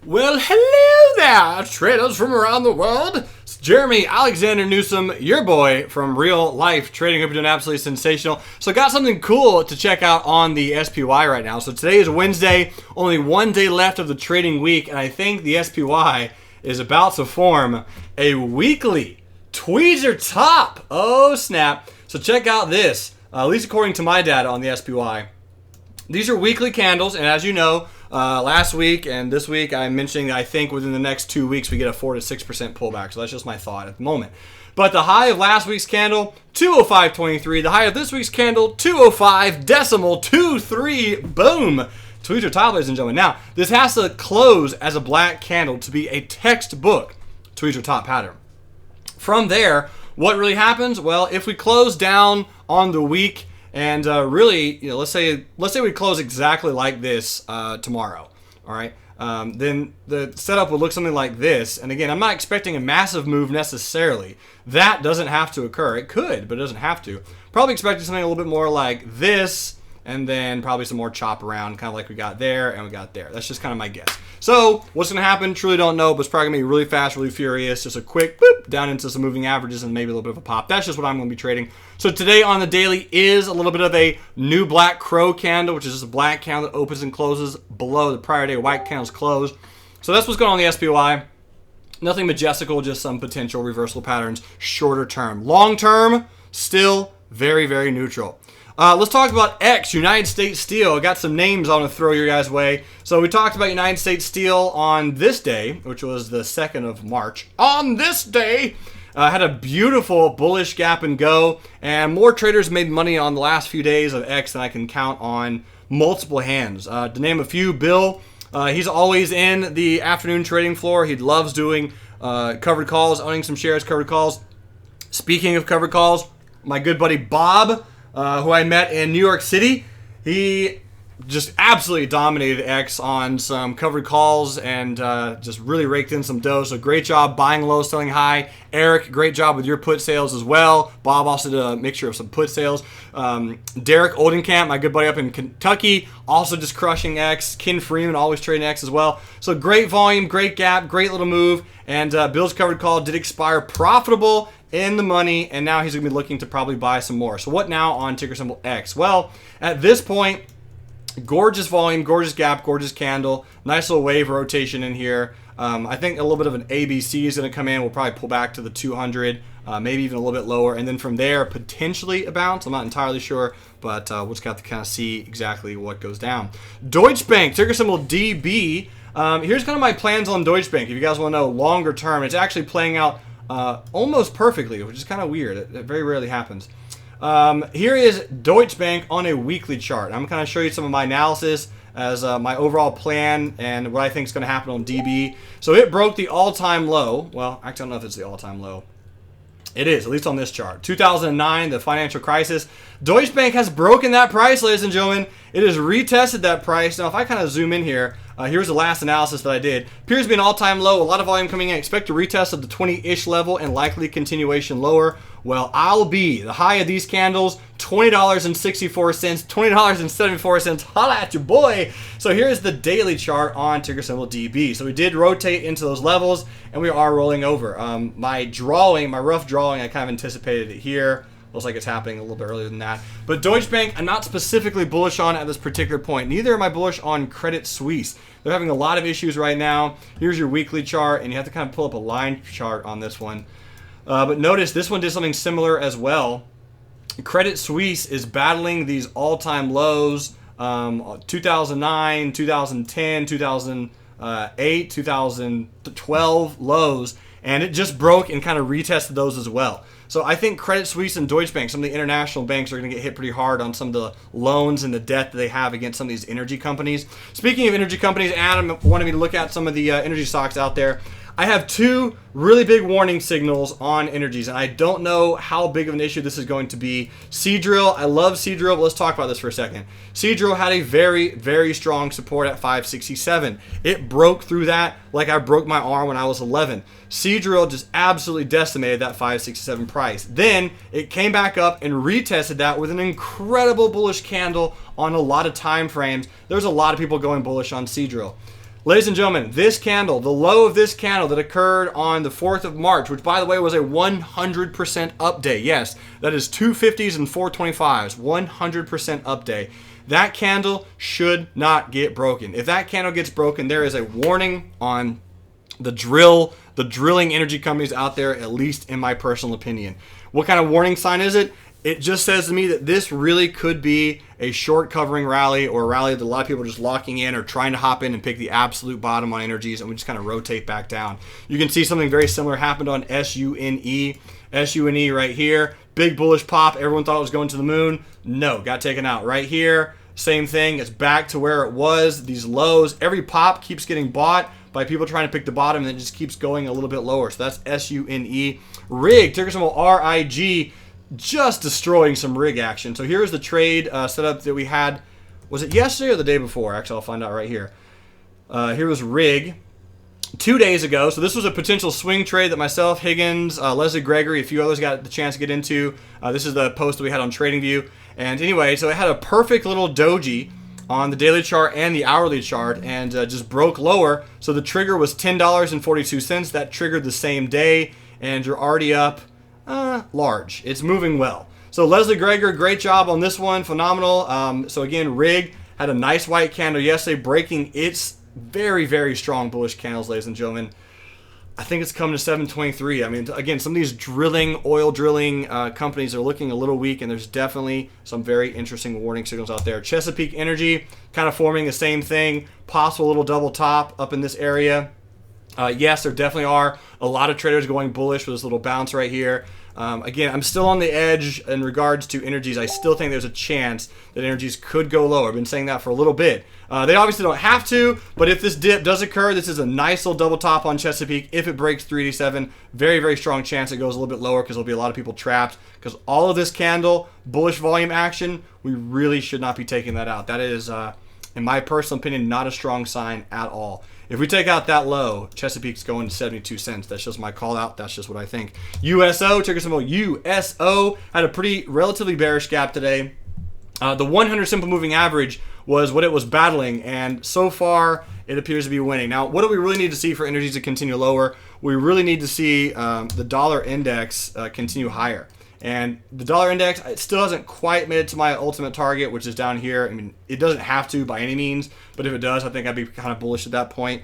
Well, hello there, traders from around the world. It's Jeremy Alexander Newsom, your boy from Real Life Trading. Hope you're doing absolutely sensational. So I got something cool to check out on the SPY right now. So today is Wednesday, only one day left of the trading week, and I think the SPY is about to form a weekly tweezer top. Oh, snap. So check out this, at least according to my data on the SPY. These are weekly candles, and as you know, last week and this week I'm mentioning that I think within the next 2 weeks we get a 4 to 6% pullback. So that's just my thought at the moment. But the high of last week's candle, 205.23. The high of this week's candle, 205.23. Boom. Tweezer top, ladies and gentlemen. Now, this has to close as a black candle to be a textbook tweezer top pattern. From there, what really happens? Well, if we close down on the week, and really, let's say we close exactly like this tomorrow, all right? Then the setup would look something like this. And again, I'm not expecting a massive move necessarily. That doesn't have to occur. It could, but it doesn't have to. Probably expecting something a little bit more like this, and then probably some more chop around, kind of like we got there and we got there. That's just kind of my guess. So what's going to happen? Truly don't know, but it's probably going to be really fast, really furious. Just a quick boop down into some moving averages and maybe a little bit of a pop. That's just what I'm going to be trading. So today on the daily is a little bit of a new black crow candle, which is just a black candle that opens and closes below the prior day white candle's close. So that's what's going on in the SPY. Nothing majestical, just some potential reversal patterns shorter term. Long term, still very, very neutral. Let's talk about X, United States Steel. I got some names I want to throw your guys' way. So we talked about United States Steel on this day, which was the 2nd of March. On this day, had a beautiful bullish gap and go, and more traders made money on the last few days of X than I can count on multiple hands. To name a few, Bill, he's always in the afternoon trading floor. He loves doing covered calls, owning some shares, covered calls. Speaking of covered calls, my good buddy Bob, who I met in New York City, he just absolutely dominated X on some covered calls and just really raked in some dough. So great job buying low, selling high. Eric, great job with your put sales as well. Bob also did a mixture of some put sales. Derek Oldenkamp, my good buddy up in Kentucky, also just crushing X. Ken Freeman, always trading X as well. So great volume, great gap, great little move. And Bill's covered call did expire profitable in the money, and now he's going to be looking to probably buy some more. So what now on ticker symbol X? Well, at this point, gorgeous volume, gorgeous gap, gorgeous candle, nice little wave rotation in here. I think a little bit of an ABC is going to come in. We'll probably pull back to the 200, maybe even a little bit lower, and then from there, potentially a bounce. I'm not entirely sure, but we'll just have to kind of see exactly what goes down. Deutsche Bank, ticker symbol DB. Here's kind of my plans on Deutsche Bank. If you guys want to know longer term, it's actually playing out almost perfectly, which is kind of weird. It very rarely happens. Here is Deutsche Bank on a weekly chart. I'm going to show you some of my analysis as my overall plan and what I think is going to happen on DB. So it broke the all-time low. Well, actually, I don't know if it's the all-time low. It is, at least on this chart. 2009, the financial crisis. Deutsche Bank has broken that price, ladies and gentlemen. It has retested that price. Now, if I kind of zoom in here, here's the last analysis that I did. Appears to be an all-time low. A lot of volume coming in. Expect a retest of the 20-ish level and likely continuation lower. Well, I'll be the high of these candles, $20.64, $20.74. Holla at your boy. So here's the daily chart on ticker symbol DB. So we did rotate into those levels, and we are rolling over. My rough drawing, I kind of anticipated it here. Looks like it's happening a little bit earlier than that. But Deutsche Bank, I'm not specifically bullish on at this particular point. Neither am I bullish on Credit Suisse. They're having a lot of issues right now. Here's your weekly chart, and you have to kind of pull up a line chart on this one. But notice this one did something similar as well. Credit Suisse is battling these all-time lows, 2009, 2010, 2008, 2012 lows, and it just broke and kind of retested those as well. So I think Credit Suisse and Deutsche Bank, some of the international banks, are going to get hit pretty hard on some of the loans and the debt that they have against some of these energy companies. Speaking of energy companies, Adam wanted me to look at some of the energy stocks out there. I have two really big warning signals on energies, and I don't know how big of an issue this is going to be. Seadrill, I love Seadrill, but let's talk about this for a second. Seadrill had a very, very strong support at 567. It broke through that like I broke my arm when I was 11. Seadrill just absolutely decimated that 567 price. Then it came back up and retested that with an incredible bullish candle on a lot of time frames. There's a lot of people going bullish on Seadrill. Ladies and gentlemen, this candle, the low of this candle that occurred on the 4th of March, which by the way was a 100% up day. Yes, that is 250s and 425s, 100% up day. That candle should not get broken. If that candle gets broken, there is a warning on the drilling energy companies out there, at least in my personal opinion. What kind of warning sign is it? It just says to me that this really could be a short covering rally, or a rally that a lot of people are just locking in or trying to hop in and pick the absolute bottom on energies, and we just kind of rotate back down. You can see something very similar happened on SUNE. SUNE right here, big bullish pop. Everyone thought it was going to the moon. No, got taken out. Right here, same thing. It's back to where it was. These lows, every pop keeps getting bought by people trying to pick the bottom, and then it just keeps going a little bit lower. So that's SUNE. RIG, ticker symbol RIG, just destroying some rig action. So here's the trade setup that we had. Was it yesterday or the day before? Actually, I'll find out right here. Here was rig 2 days ago. So this was a potential swing trade that myself, Higgins, Leslie Gregory, a few others got the chance to get into. This is the post that we had on TradingView. And anyway, so it had a perfect little doji on the daily chart and the hourly chart, and just broke lower. So the trigger was $10.42. That triggered the same day, and you're already up large. It's moving well. So Leslie Greger, great job on this one. Phenomenal. So again, RIG had a nice white candle yesterday, breaking its very, very strong bullish candles, ladies and gentlemen. I think it's coming to 723. I mean, again, some of these oil drilling companies are looking a little weak, and there's definitely some very interesting warning signals out there. Chesapeake Energy kind of forming the same thing. Possible little double top up in this area. Yes, there definitely are a lot of traders going bullish with this little bounce right here. Again, I'm still on the edge in regards to energies. I still think there's a chance that energies could go lower. I've been saying that for a little bit. They obviously don't have to, but if this dip does occur, this is a nice little double top on Chesapeake. If it breaks 387, very, very strong chance it goes a little bit lower, because there'll be a lot of people trapped. Because all of this candle, bullish volume action, we really should not be taking that out. That is, in my personal opinion, not a strong sign at all. If we take out that low, Chesapeake's going to 72 cents. That's just my call out. That's just what I think. USO, ticker symbol USO, had a pretty relatively bearish gap today. The 100 simple moving average was what it was battling, and so far it appears to be winning. Now, what do we really need to see for energies to continue lower? We really need to see the dollar index continue higher. And the dollar index, it still hasn't quite made it to my ultimate target, which is down here. I mean, it doesn't have to by any means, but if it does, I think I'd be kind of bullish at that point.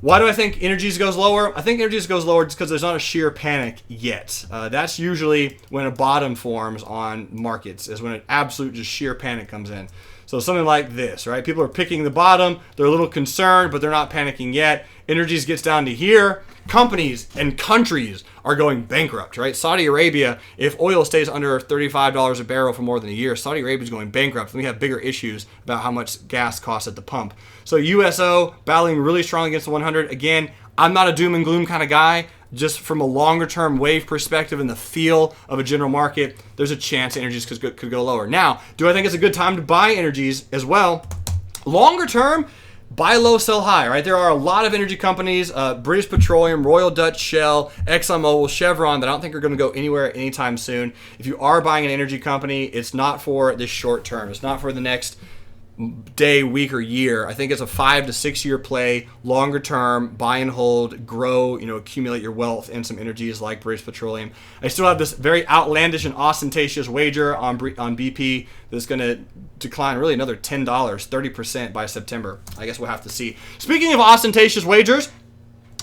Why do I think energies goes lower? I think energies goes lower just because there's not a sheer panic yet. That's usually when a bottom forms on markets, is when an absolute just sheer panic comes in. So something like this, right? People are picking the bottom. They're a little concerned, but they're not panicking yet. Energies gets down to here. Companies and countries are going bankrupt, right? Saudi Arabia, if oil stays under $35 a barrel for more than a year, Saudi Arabia is going bankrupt. And we have bigger issues about how much gas costs at the pump. So USO battling really strong against the 100. Again, I'm not a doom and gloom kind of guy. Just from a longer term wave perspective and the feel of a general market, there's a chance energies could go lower. Now, do I think it's a good time to buy energies as well? Longer term, buy low, sell high, right? There are a lot of energy companies, British Petroleum, Royal Dutch Shell, ExxonMobil, Chevron, that I don't think are going to go anywhere anytime soon. If you are buying an energy company, it's not for this short term. It's not for the next day, week, or year. I think it's a 5 to 6 year play, longer term, buy and hold, grow, accumulate your wealth in some energies like British Petroleum. I still have this very outlandish and ostentatious wager on BP that's going to decline really another $10, 30% by September. I guess we'll have to see. Speaking of ostentatious wagers,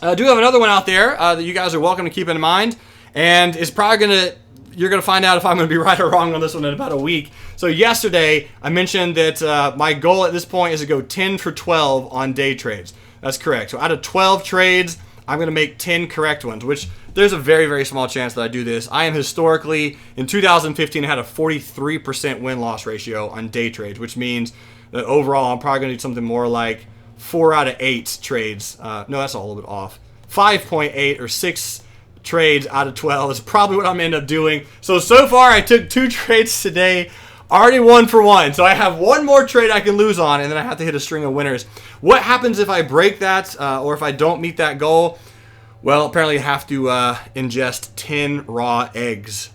I do have another one out there that you guys are welcome to keep in mind, and it's probably you're going to find out if I'm going to be right or wrong on this one in about a week. So yesterday, I mentioned that my goal at this point is to go 10 for 12 on day trades. That's correct. So out of 12 trades, I'm going to make 10 correct ones, which there's a very, very small chance that I do this. I am historically, in 2015, I had a 43% win-loss ratio on day trades, which means that overall, I'm probably going to do something more like 4 out of 8 trades. No, that's a little bit off. 5.8 or 6 trades out of 12 is probably what I'm going to end up doing. So far, I took 2 trades today, already 1 for 1. So I have 1 more trade I can lose on, and then I have to hit a string of winners. What happens if I break that or if I don't meet that goal? Well, apparently I have to ingest 10 raw eggs.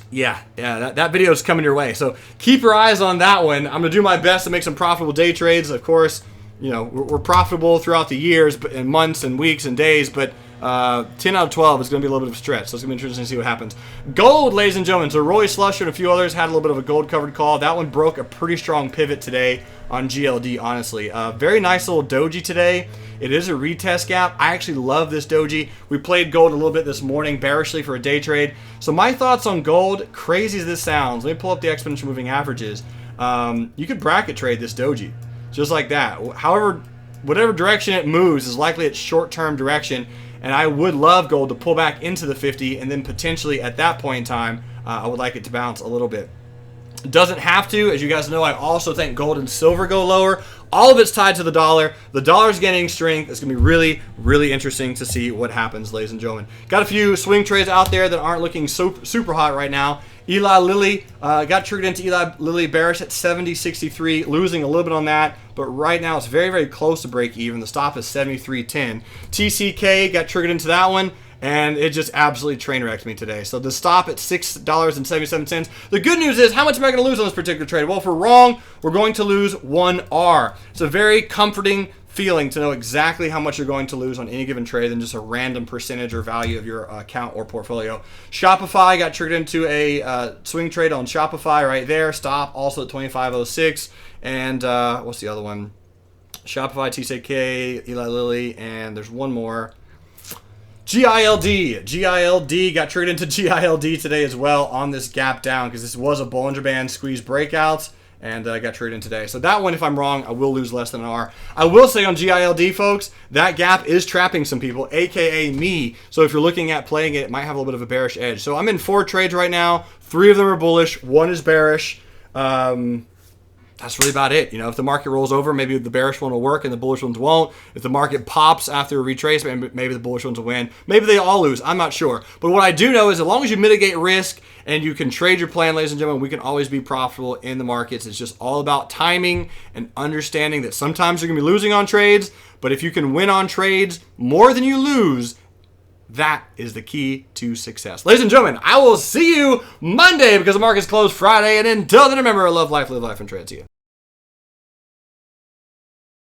Yeah, that video is coming your way. So keep your eyes on that one. I'm going to do my best to make some profitable day trades. Of course, we're profitable throughout the years, but in months and weeks and days, but 10 out of 12 is going to be a little bit of a stretch, so it's going to be interesting to see what happens. Gold, ladies and gentlemen. So Roy Slusher and a few others had a little bit of a gold covered call. That one broke a pretty strong pivot today on GLD, honestly. Very nice little doji today. It is a retest gap. I actually love this doji. We played gold a little bit this morning, bearishly for a day trade. So my thoughts on gold, crazy as this sounds, let me pull up the exponential moving averages. You could bracket trade this doji, just like that. However, whatever direction it moves is likely its short-term direction, and I would love gold to pull back into the 50, and then potentially at that point in time, I would like it to bounce a little bit. It doesn't have to. As you guys know, I also think gold and silver go lower. All of it's tied to the dollar. The dollar's gaining strength. It's going to be really, really interesting to see what happens, ladies and gentlemen. Got a few swing trades out there that aren't looking super hot right now. Eli Lilly, got triggered into Eli Lilly bearish at 70.63, losing a little bit on that, but right now it's very, very close to break even. The stop is 73.10. TCK got triggered into that one, and it just absolutely train wrecked me today. So the stop at $6.77. The good news is, how much am I going to lose on this particular trade? Well, if we're wrong, we're going to lose 1R. It's a very comforting feeling to know exactly how much you're going to lose on any given trade than just a random percentage or value of your account or portfolio. Shopify got triggered into a swing trade on Shopify right there. Stop also at 25.06. And what's the other one? Shopify, TCK, Eli Lilly, and there's one more. GILD. GILD got triggered into GILD today as well on this gap down because this was a Bollinger Band squeeze breakout. And got traded in today. So that one, if I'm wrong, I will lose less than an R. I will say on GILD, folks, that gap is trapping some people, a.k.a. me. So if you're looking at playing it, it might have a little bit of a bearish edge. So I'm in 4 trades right now. 3 of them are bullish. 1 is bearish. That's really about it. If the market rolls over, maybe the bearish one will work and the bullish ones won't. If the market pops after a retrace, maybe the bullish ones will win. Maybe they all lose. I'm not sure. But what I do know is as long as you mitigate risk and you can trade your plan, ladies and gentlemen, we can always be profitable in the markets. It's just all about timing and understanding that sometimes you're going to be losing on trades, but if you can win on trades more than you lose, that is the key to success. Ladies and gentlemen, I will see you Monday because the market's closed Friday. And until then, remember, love life, live life, and trade to you.